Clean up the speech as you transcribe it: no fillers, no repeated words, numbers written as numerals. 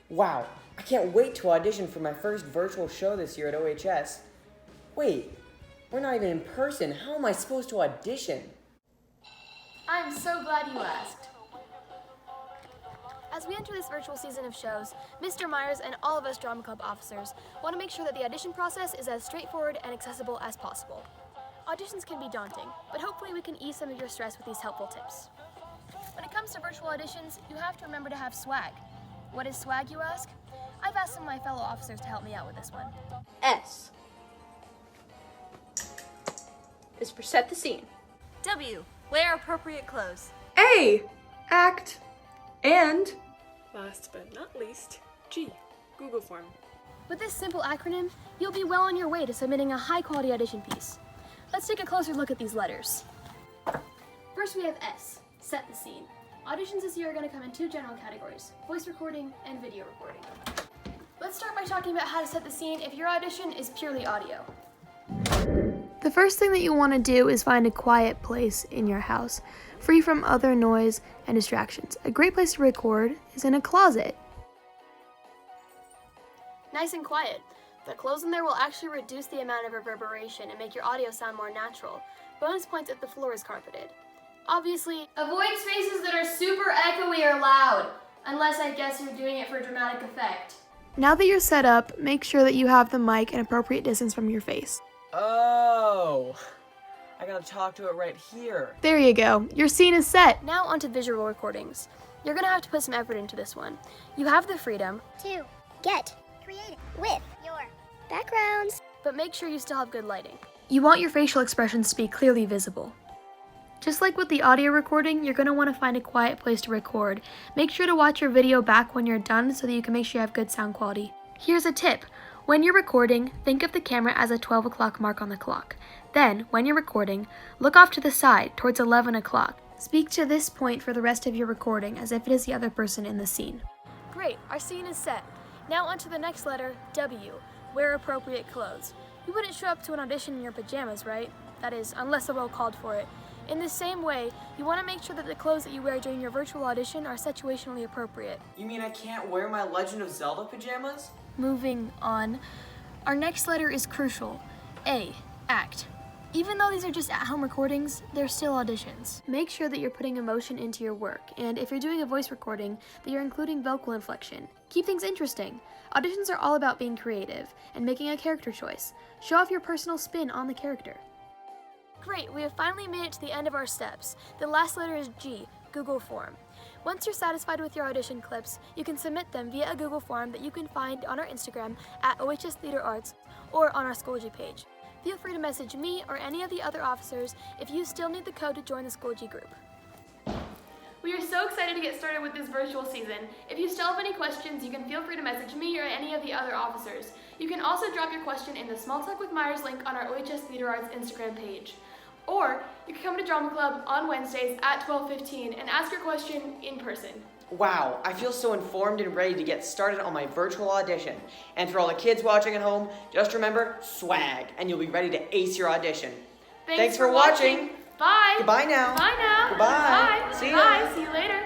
Wow, I can't wait to audition for my first virtual show this year at OHS. Wait, we're not even in person. How am I supposed to audition? I'm so glad you asked. As we enter this virtual season of shows, Mr. Myers and all of us drama club officers want to make sure that the audition process is as straightforward and accessible as possible. Auditions can be daunting, but hopefully we can ease some of your stress with these helpful tips. When it comes to virtual auditions, you have to remember to have swag. What is swag, you ask? I've asked some of my fellow officers to help me out with this one. S is for set the scene. W, wear appropriate clothes. A, act. And last but not least, G, Google form. With this simple acronym, you'll be well on your way to submitting a high-quality audition piece. Let's take a closer look at these letters. First we have S, set the scene. Auditions this year are going to come in two general categories, voice recording and video recording. Let's start by talking about how to set the scene if your audition is purely audio. The first thing that you want to do is find a quiet place in your house, free from other noise and distractions. A great place to record is in a closet. Nice and quiet. The clothes in there will actually reduce the amount of reverberation and make your audio sound more natural. Bonus points if the floor is carpeted. Obviously, avoid spaces that are super echoey or loud, unless I guess you're doing it for dramatic effect. Now that you're set up, make sure that you have the mic an appropriate distance from your face. Oh, I gotta talk to it right here. There you go. Your scene is set. Now onto visual recordings. You're gonna have to put some effort into this one. You have the freedom to get creative with your backgrounds, but make sure you still have good lighting. You want your facial expressions to be clearly visible. Just like with the audio recording, you're going to want to find a quiet place to record. Make sure to watch your video back when you're done so that you can make sure you have good sound quality. Here's a tip. When you're recording, think of the camera as a 12 o'clock mark on the clock. Then, when you're recording, look off to the side towards 11 o'clock. Speak to this point for the rest of your recording as if it is the other person in the scene. Great, our scene is set. Now onto the next letter, W. Wear appropriate clothes. You wouldn't show up to an audition in your pajamas, right? That is, unless the role called for it. In the same way, you want to make sure that the clothes that you wear during your virtual audition are situationally appropriate. You mean I can't wear my Legend of Zelda pajamas? Moving on. Our next letter is crucial. A, act. Even though these are just at-home recordings, they're still auditions. Make sure that you're putting emotion into your work, and if you're doing a voice recording, that you're including vocal inflection. Keep things interesting. Auditions are all about being creative and making a character choice. Show off your personal spin on the character. Great, we have finally made it to the end of our steps. The last letter is G, Google Form. Once you're satisfied with your audition clips, you can submit them via a Google form that you can find on our Instagram at OHS Theater Arts or on our Schoology page. Feel free to message me or any of the other officers if you still need the code to join the Schoology group. We are so excited to get started with this virtual season. If you still have any questions, you can feel free to message me or any of the other officers. You can also drop your question in the Small Talk with Myers link on our OHS Theater Arts Instagram page. Or you can come to Drama Club on Wednesdays at 12:15 and ask your question in person. Wow, I feel so informed and ready to get started on my virtual audition. And for all the kids watching at home, just remember swag, and you'll be ready to ace your audition. Thanks for watching. Bye. Goodbye now. Bye now. Goodbye. Bye. See ya. Bye. See you later.